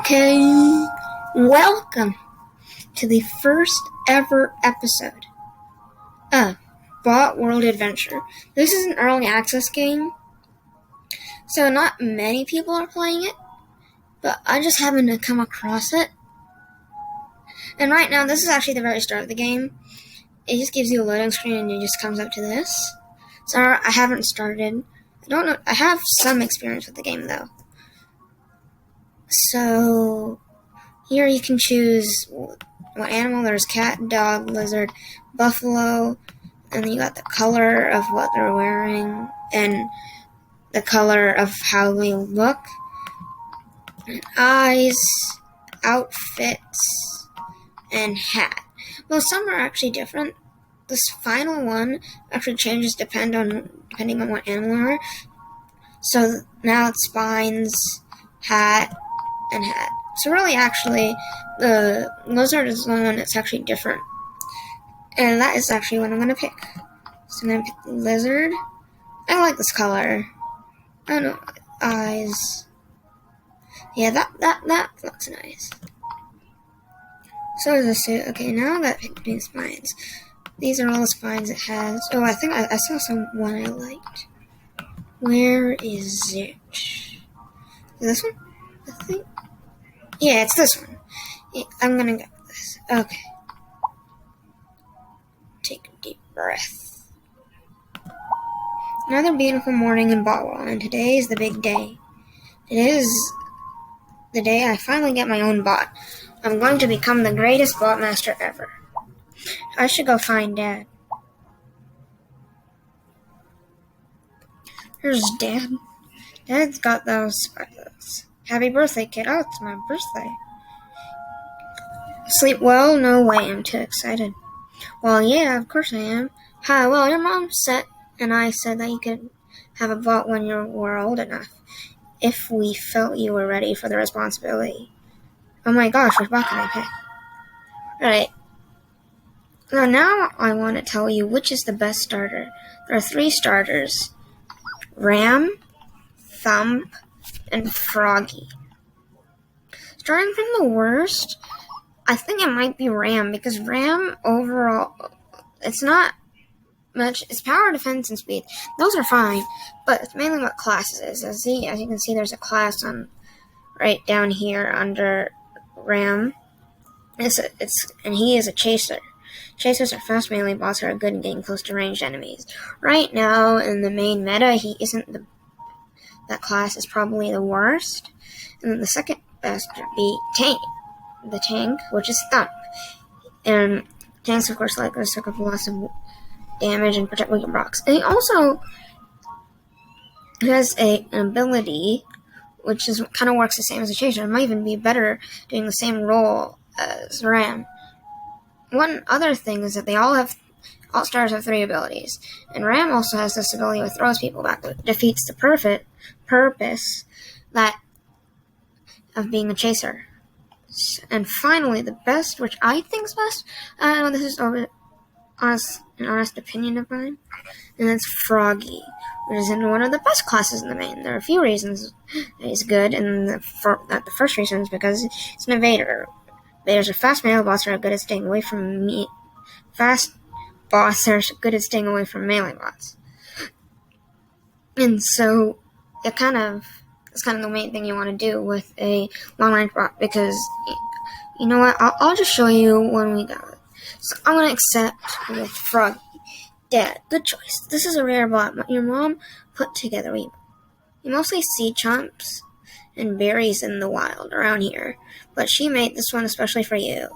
Okay, welcome to the first ever episode of botwold Adventure. This is an early access game, so not many people are playing it, but I just happened to come across it. And right now, this is actually the very start of the game. It just gives you a loading screen and it just comes up to this. So I haven't started. I don't know. I have some experience with the game though. So here you can choose what animal. There's cat, dog, lizard, buffalo, and then you got the color of what they're wearing and the color of how they look, and eyes, outfits, and hat. Well, some are actually different. This final one actually changes depending on what animal you are. So now it's spines, hat, and hat. So really, actually, the lizard is the one that's actually different. And that is actually what I'm going to pick. So I'm going to pick the lizard. I like this color. I don't know, eyes. Yeah, that looks nice. So is the suit. Okay, now I got to pick these spines. These are all the spines it has. Oh, I think I saw one I liked. Where is it? This one? I think. Yeah, it's this one. Yeah, I'm gonna go with this. Okay. Take a deep breath. Another beautiful morning in Botwold, and today is the big day. It is the day I finally get my own bot. I'm going to become the greatest bot master ever. I should go find Dad. Here's Dad. Dad's got those sparklers. Happy birthday, kid. Oh, it's my birthday. Sleep well? No way, I'm too excited. Well, yeah, of course I am. Hi, well, your mom said, and I said that you could have a bot when you were old enough, if we felt you were ready for the responsibility. Oh my gosh, which bot can I pick? Alright. Now I want to tell you which is the best starter. There are 3 starters. Ram, Thump, and Froggy. Starting from the worst, I think it might be Ram, because Ram overall, it's not much. It's power, defense, and speed. Those are fine, but it's mainly what classes is. As you can see, there's a class on right down here under Ram. And he is a chaser. Chasers are fast melee bots who are good at getting close to ranged enemies. Right now, in the main meta, he isn't that class is probably the worst. And then the second best would be the tank, which is Thump. And tanks, of course, like to suck up lots of damage and protect weaker blocks. And he also has an ability which kind of works the same as a chaser. It might even be better doing the same role as Ram. One other thing is that all stars have 3 abilities, and Ram also has this ability which throws people back, which defeats the purpose of being a chaser. And finally, the best, which I think is best, I know this is an honest opinion of mine, and that's Froggy, which is in one of the best classes in the main. There are a few reasons that he's good, and the first reason is because it's an evader. Evaders are fast melee bots that are good at staying away from me. Fast bots are good at staying away from melee bots. And so it's kind of the main thing you want to do with a long-range bot, because you know what? I'll just show you when we got it. So I'm going to accept with Froggy. Dad, good choice. This is a rare bot your mom put together. You mostly see chomps and berries in the wild around here, but she made this one especially for you.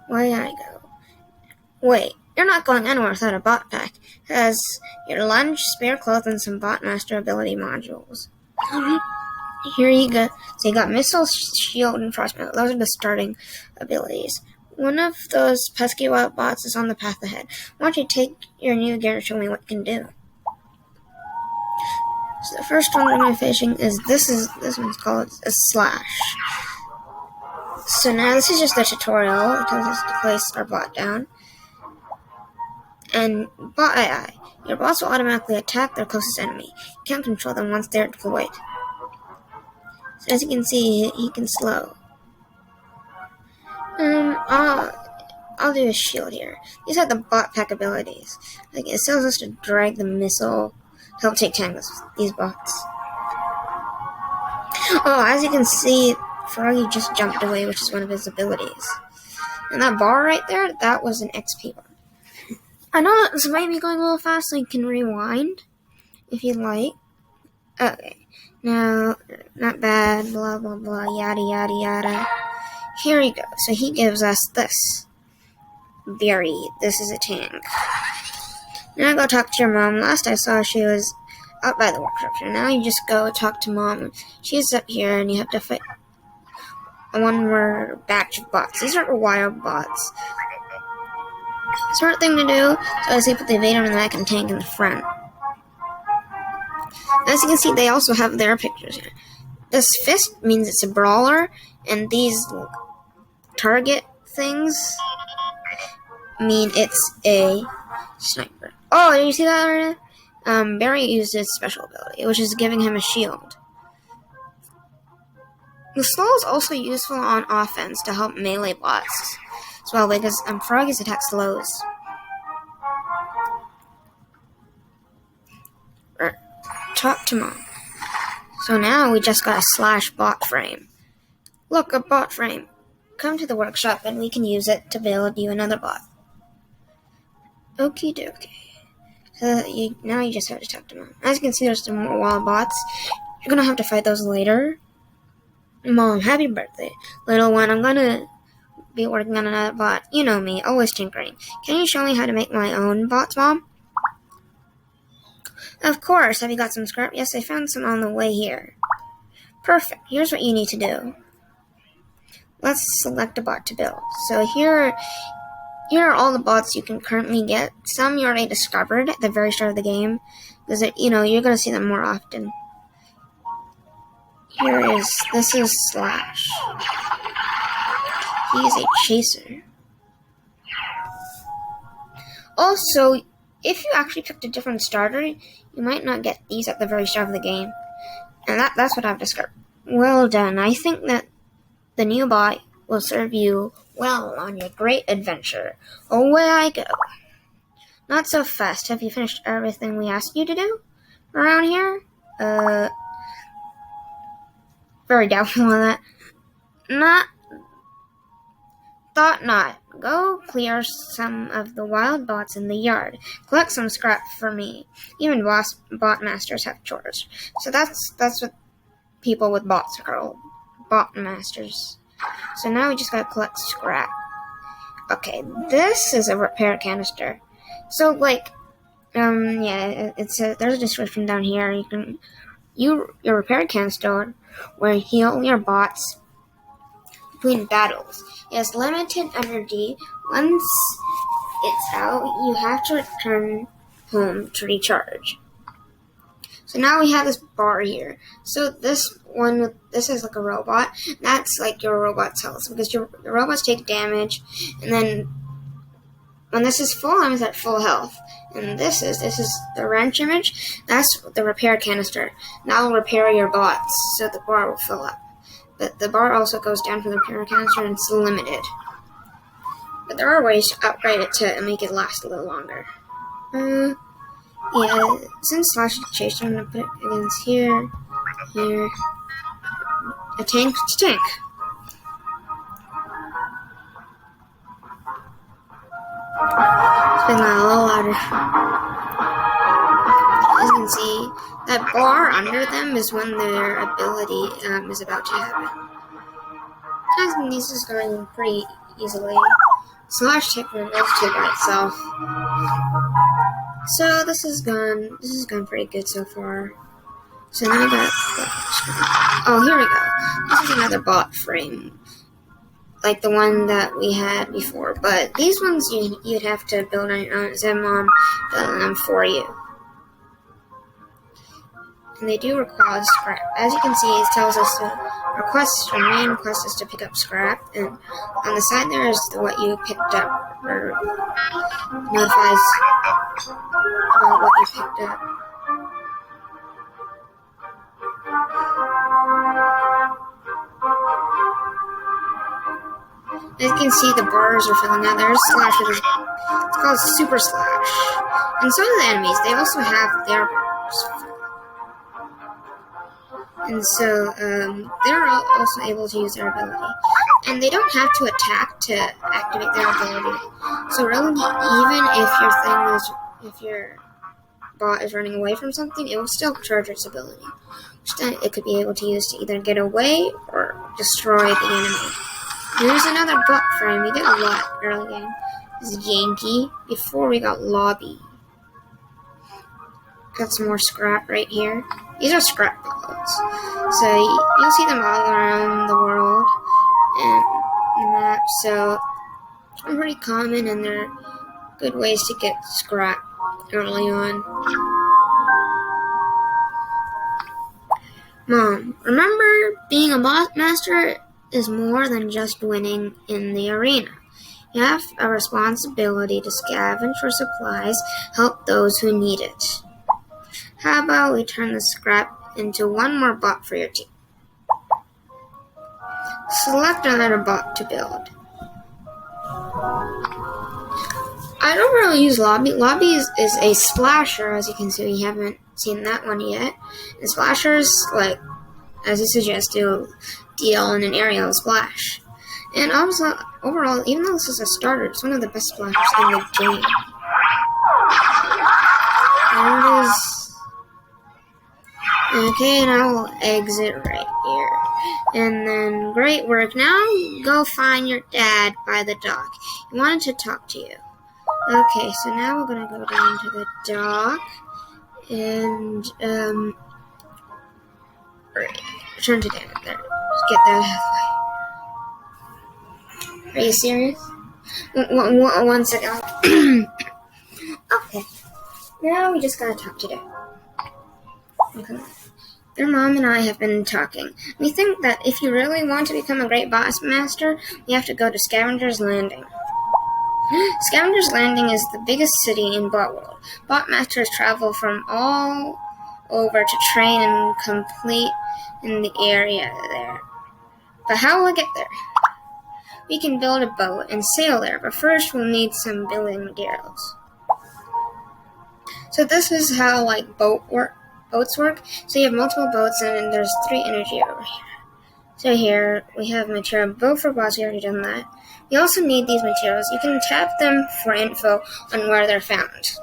Where I go? Wait, you're not going anywhere without a bot pack. It has your lunch, spare clothes, and some bot master ability modules. Here you go. So you got missile, shield, and frostbite. Those are the starting abilities. One of those pesky wild bots is on the path ahead. Why don't you take your new gear and show me what it can do? So the first one I'm fishing is this one's called a slash. So now this is just the tutorial. It tells us to place our bot down. And bot AI. Your bots will automatically attack their closest enemy. You can't control them once they're deployed. So as you can see, he can slow. I'll do a shield here. These are the bot pack abilities. Like it tells us to drag the missile, help take tangles with these bots. Oh, as you can see, Froggy just jumped away, which is one of his abilities. And that bar right there, that was an XP bar. I know this might be going a little fast, so you can rewind if you'd like. Okay, now, not bad, blah, blah, blah, yada, yada, yada. Here we go. So he gives us this. Berry. This is a tank. Now go talk to your mom. Last I saw, she was out by the workshop. So now you just go talk to mom. She's up here, and you have to fight one more batch of bots. These are wild bots. Smart thing to do. So I say put the evader in the back and tank in the front. As you can see, they also have their pictures here. This fist means it's a brawler, and these target things mean it's a sniper. Oh, did you see that already? Barry used his special ability, which is giving him a shield. The slow is also useful on offense to help melee bots as well, because Froggy's attack slows. Talk to mom. So now we just got a slash bot frame. Look, a bot frame. Come to the workshop and we can use it to build you another bot. Okie dokie. So now you just have to talk to mom. As you can see, there's some more wild bots. You're gonna have to fight those later. Mom, happy birthday. Little one, I'm gonna be working on another bot. You know me, always tinkering. Can you show me how to make my own bots, Mom? Of course. Have you got some scrap? Yes, I found some on the way here. Perfect. Here's what you need to do. Let's select a bot to build. So here are all the bots you can currently get. Some you already discovered at the very start of the game, because you're going to see them more often. This is Slash. He is a chaser. Also, if you actually picked a different starter, you might not get these at the very start of the game. And that's what I've discovered. Well done. I think that the new bot will serve you well on your great adventure. Away I go. Not so fast. Have you finished everything we asked you to do around here? Very doubtful on that. Thought not. Go clear some of the wild bots in the yard. Collect some scrap for me. Even bot masters have chores. So that's what people with bots are called. Bot masters. So now we just gotta collect scrap. Okay, this is a repair canister. So there's a description down here. Your repair canister will heal your bots between battles. It has limited energy. Once it's out, you have to return home to recharge. So now we have this bar here. So this is like a robot. That's like your robot's health, because your robots take damage, and then when this is full, I'm at full health. And this is the wrench image. That's the repair canister. Now it'll repair your bots, so the bar will fill up. But the bar also goes down for the repair canister, and it's limited. But there are ways to upgrade it to make it last a little longer. Since Slash is chased, I'm going to put it against here. A tank to tank. Spin that a little louder. As you can see, that bar under them is when their ability is about to happen. As this is going pretty easily. Slash take removes to by itself. So this has gone pretty good so far. So now I got oh, here we go. This is another bot frame, like the one that we had before. But these ones you'd have to build on your own. Instead of Mom building them for you. And they do require scrap. As you can see, it tells us to our main quest is to pick up scrap, and on the side there is what you picked up, or notifies about what you picked up. As you can see, the bars are filling out. There's Slash with his, it's called Super Slash. And some of the enemies, they also have their bars. And so, they're also able to use their ability. And they don't have to attack to activate their ability. So really, even if your bot is running away from something, it will still charge its ability. Which then it could be able to use to either get away or destroy the enemy. Here's another bot frame. We get a lot early game. This is Yankee. Before we got Lobby. Got some more scrap right here. These are scrap bots. So you'll see them all around the world and the map. So they're pretty common and they're good ways to get scrap early on. Mom, remember being a bot master is more than just winning in the arena. You have a responsibility to scavenge for supplies, help those who need it. How about we turn the scrap into one more bot for your team? Select another bot to build. I don't really use Lobby. Lobby is a splasher, as you can see. We haven't seen that one yet. And splashers, like, as it suggests, do deal in an aerial splash. And also, overall, even though this is a starter, it's one of the best splashers in the game. There it is. Okay, now we'll exit right here. And then, great work. Now, go find your dad by the dock. He wanted to talk to you. Okay, so now we're gonna go down to the dock. And, return to dad. There. Just get that halfway. Are you serious? One second. Okay. Now we just gotta talk to dad. Okay. Your mom and I have been talking. We think that if you really want to become a great boss master, you have to go to Scavenger's Landing. Scavenger's Landing is the biggest city in botwold. Bot masters travel from all over to train and complete in the area there. But how will I get there? We can build a boat and sail there, but first we'll need some building materials. So this is how boats work. So you have multiple boats and there's 3 energy over here. So here we have material boat for bots. We already done that. We also need these materials. You can tap them for info on where they're found.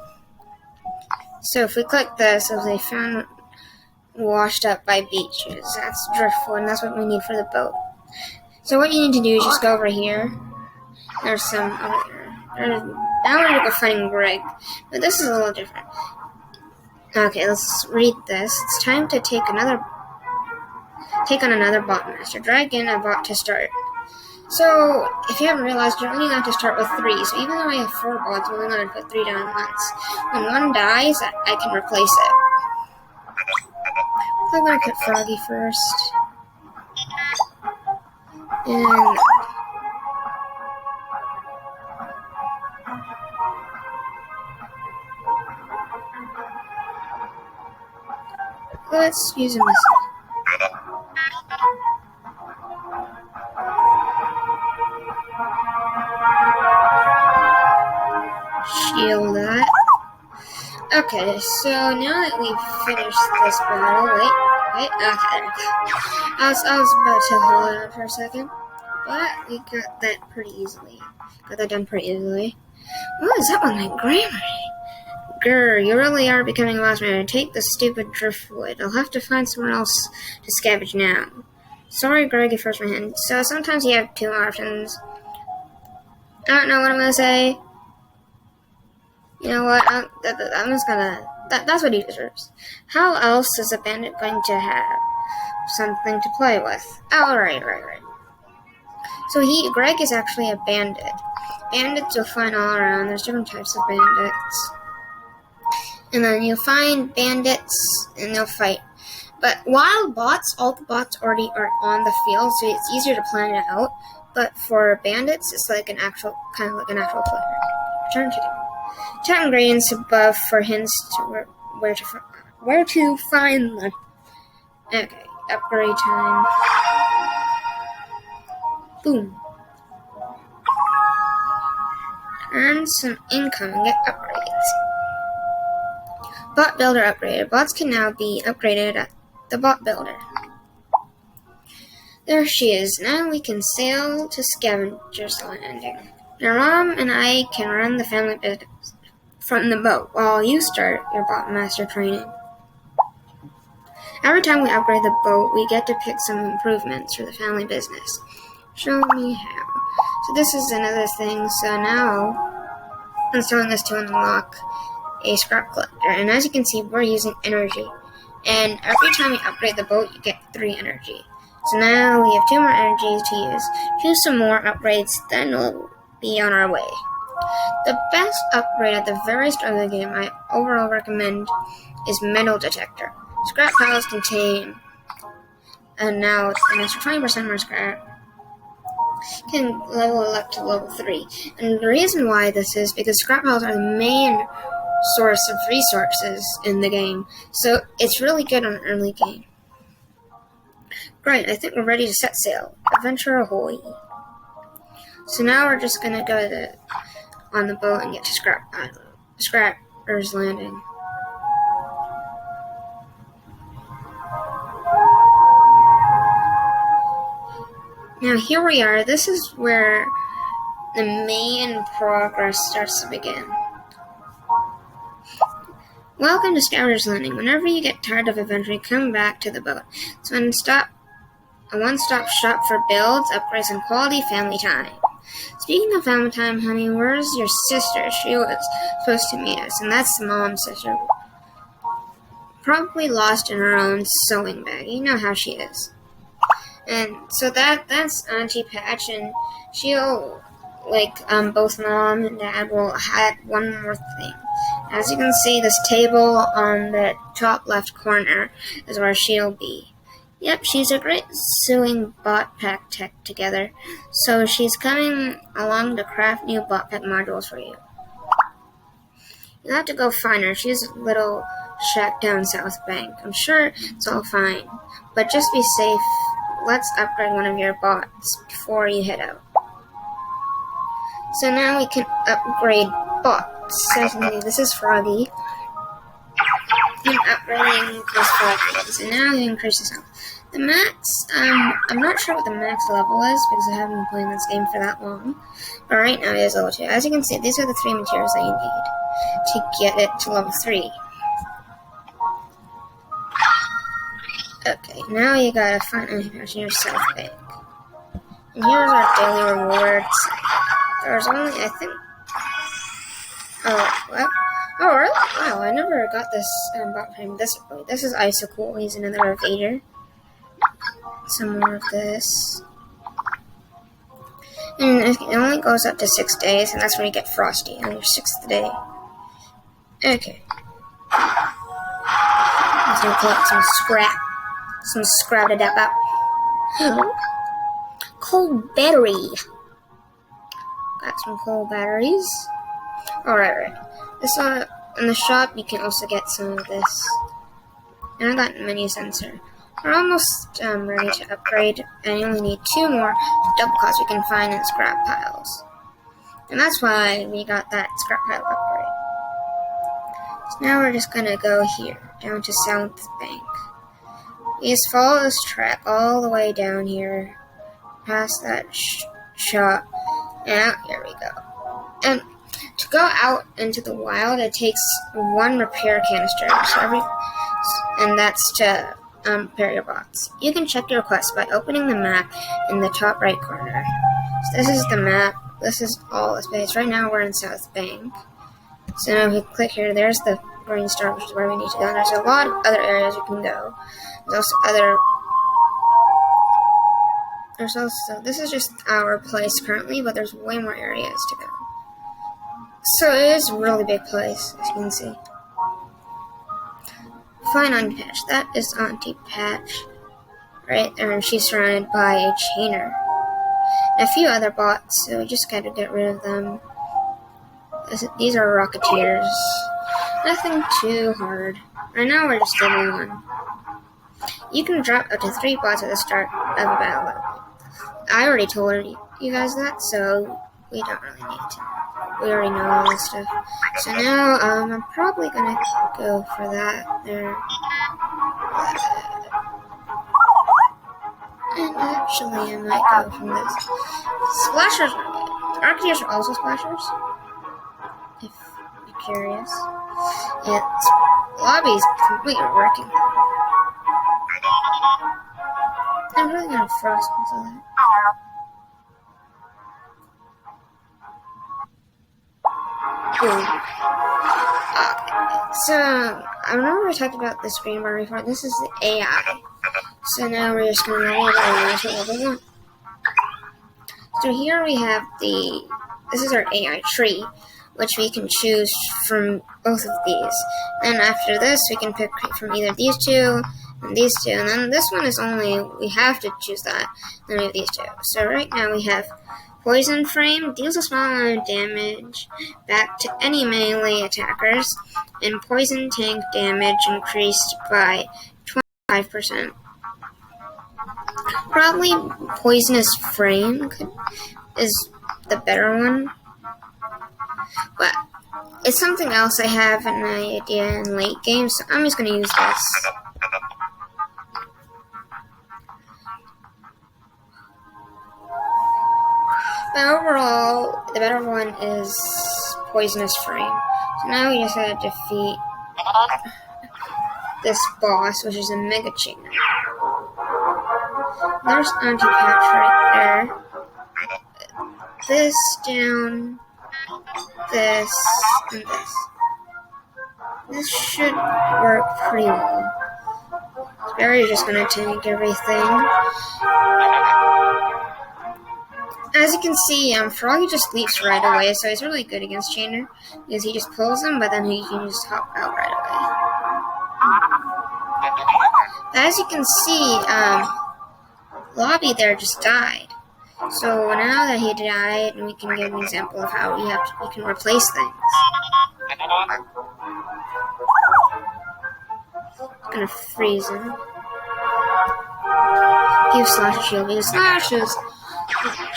So if we click this, it'll say found washed up by beaches. That's driftwood, and that's what we need for the boat. So what you need to do is just go over here. There's some over there. Now we're going to go find Greg. But this is a little different. Okay, let's read this. It's time to take on another bot master. Drag in a bot to start. So, if you haven't realized, you're only going to start with 3. So even though I have 4 bots, I'm only going to put 3 down once. When one dies, I can replace it. So I'm going to put Froggy first. And let's use him as shield that. Okay, so now that we've finished this battle, wait, okay, there we go. I was about to hold it up for a second, but we got that pretty easily. Got that done pretty easily. What is up with my grammar? Grr, you really are becoming a boss man. Take the stupid driftwood. I'll have to find somewhere else to scavenge now. Sorry, Greg, you forced my hand. So sometimes you have 2 options. I don't know what I'm gonna say. You know what? I'm just gonna. That's what he deserves. How else is a bandit going to have something to play with? Oh, right. So Greg is actually a bandit. Bandits you'll find all around. There's different types of bandits. And then you'll find bandits and they'll fight. But wild bots, all the bots already are on the field, so it's easier to plan it out. But for bandits, it's like kind of like an actual player. Return to them. Check ingredients above for hints to where to find them. Okay, upgrade time. Boom. earn some income, and get upgrades. Bot Builder upgraded. Bots can now be upgraded at the Bot Builder. There she is. Now we can sail to Scavenger's Landing. Now Mom and I can run the family business from the boat while you start your bot master training. Every time we upgrade the boat, we get to pick some improvements for the family business. Show me how. So this is another thing. So now it's telling us to unlock a scrap collector. And as you can see, we're using energy. And every time you upgrade the boat, you get 3 energy. So now we have 2 more energies to use. Choose some more upgrades, then we'll be on our way. The best upgrade at the very start of the game I overall recommend is metal detector. Scrap piles contain, and now an extra 20% more scrap. Can level it up to level 3. And the reason why this is because scrap piles are the main source of resources in the game, so it's really good on early game. Right, I think we're ready to set sail. Adventure ahoy. So now we're just gonna go on the boat and get to Scrapper's Landing. Now here we are. This is where the main progress starts to begin. Welcome to Scavengers Landing. Whenever you get tired of adventuring, come back to the boat. It's a one-stop shop for builds, upgrades, and quality family time. Speaking of family time, honey, where's your sister? She was supposed to meet us, and that's Mom's sister. Probably lost in her own sewing bag. You know how she is. And so that's Auntie Patch, and she'll, both Mom and Dad will add one more thing. As you can see, this table on the top left corner is where she'll be. Yep, she's a great sewing bot pack tech together, so she's coming along to craft new bot pack modules for you. You'll have to go find her. She's a little shack down South Bank. I'm sure it's all fine, but just be safe. Let's upgrade one of your bots before you head out. So now we can upgrade bots. Certainly, this is Froggy. And upgrading this Froggy. So now we increase his health. The max, I'm not sure what the max level is because I haven't been playing this game for that long. But right now it is level 2. As you can see, these are the 3 materials that you need to get it to level 3. Okay, now you gotta find your South Bank. And here's our daily rewards. There's only, I think... Oh, what? Oh, really? Wow, I never got this bot frame this early. This is Icicle. He's another evader. Some more of this. And it only goes up to 6 days, and that's when you get Frosty on your 6th day. Okay. Let's go collect some scrap. Some scrap to dap out. Coal battery. Got some coal batteries. Alright. This in the shop, you can also get some of this. And I got mini sensor. We're almost ready to upgrade, and you only need 2 more double costs we can find in scrap piles. And that's why we got that scrap pile upgrade. So now we're just gonna go here, down to South Bank. We just follow this track all the way down here, past that shop, and out here we go. And to go out into the wild, it takes 1 repair canister, and that's to repair your bots. You can check your quest by opening the map in the top right corner. So this is the map. This is all the space. Right now we're in South Bank. So now if we click here, there's the green star, which is where we need to go. And there's a lot of other areas you can go. There's also this is just our place currently, but there's way more areas to go. So it is a really big place, as you can see. Find Auntie Patch. That is Auntie Patch. Right there, and she's surrounded by a chainer. And a few other bots, so we just gotta get rid of them. These are Rocketeers. Nothing too hard. Right now we're just level 1. You can drop up to 3 bots at the start of a battle. I already told you guys that, so we don't really need to. we already know all this stuff. So now, I'm probably gonna go for that there. And actually, I might go from this. Splashers are good. Archeteers are also splashers, if you're curious. Its lobby's completely working. I'm really gonna frost most of that. Boom. So, I remember I talked about the screen bar before. This is the AI. So now we're just going to level it up to level 1. So here we have this is our AI tree, which we can choose from both of these. And after this, we can pick from either these two and these two. And then this one is only, we have to choose that. Then we have these two. So right now we have Poison Frame, deals a small amount of damage back to any melee attackers, and Poison Tank damage increased by 25%. Probably Poisonous Frame is the better one, but it's something else I have an idea in late game, so I'm just going to use this. But overall, the better one is Poisonous Frame. So now we just have to defeat this boss, which is a Mega Chainer. There's anti-patch right there. This down, this, and this. This should work pretty well. Barry's just gonna tank everything. As you can see, Froggy just leaps right away, so he's really good against Chainer, because he just pulls him, but then he can just hop out right away. But as you can see, Lobby there just died. So now that he died, we can give an example of how we can replace things. I'm gonna freeze him. Give Slash a shield, because Slash's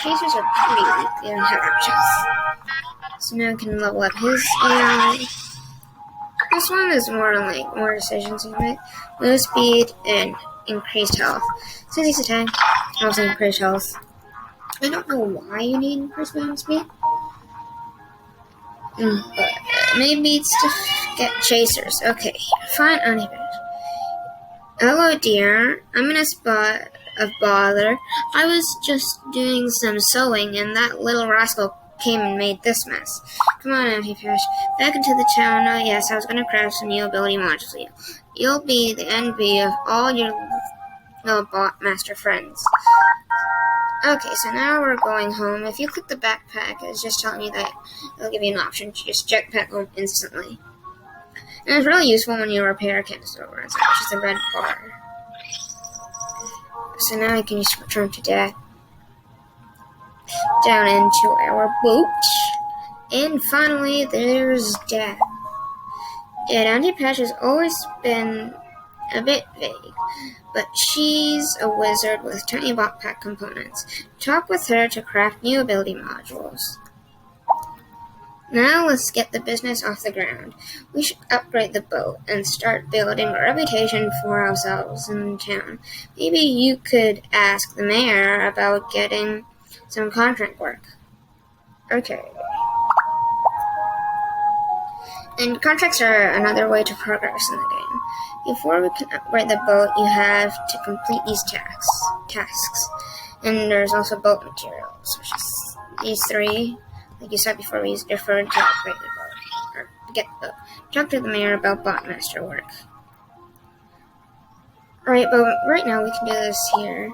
chasers are pretty weak. They don't have archers. So now we can level up his AI. This one is more decisions you make. Move speed and increased health. Since he's a tank, also increased health. I don't know why you need increased movement speed. But maybe it's to get chasers. Okay, fine, anti-patch. Hello, dear. I'm in a spot of bother. I was just doing some sewing, and that little rascal came and made this mess. Come on, anti-patch. Back into the town. Oh, yes, I was going to craft some new ability modules for you. You'll be the envy of all your little bot master friends. Okay, so now we're going home. If you click the backpack, it's just telling you that it'll give you an option to just jetpack home instantly. And it's really useful when you repair canister over inside, which is the red bar. So now I can just return to Dad. Down into our boat. And finally, there's Dad. Dad, Anti-Patch has always been a bit vague, but she's a wizard with tiny bot pack components. Talk with her to craft new ability modules. Now let's get the business off the ground. We should upgrade the boat and start building a reputation for ourselves in town. Maybe you could ask the mayor about getting some contract work. Okay. And contracts are another way to progress in the game. Before we can upgrade the boat, you have to complete these tasks. And there's also boat materials, which is these three. Like you said before, we used deferred to upgrade the boat, or to get the boat. Talk to the mayor about botmaster work. Alright, but right now we can do this here.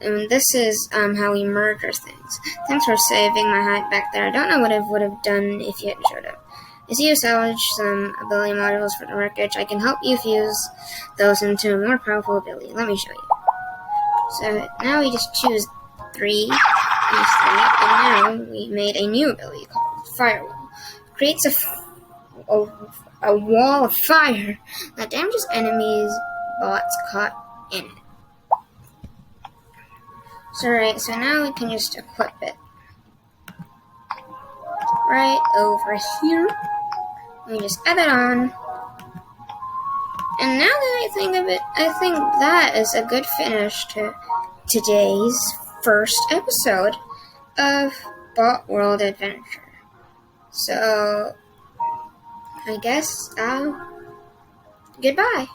And this is how we murder things. Thanks for saving my hide back there. I don't know what I would have done if you hadn't showed up. I see you salvage some ability modules for the wreckage. I can help you fuse those into a more powerful ability. Let me show you. So now we just choose these three, and now we made a new ability called Firewall. It creates a wall of fire that damages enemies, bots caught in it. So now we can just equip it. right over here. Let me just add it on. And now that I think of it, I think that is a good finish to today's first episode of Botwold Adventure. So, I guess, goodbye.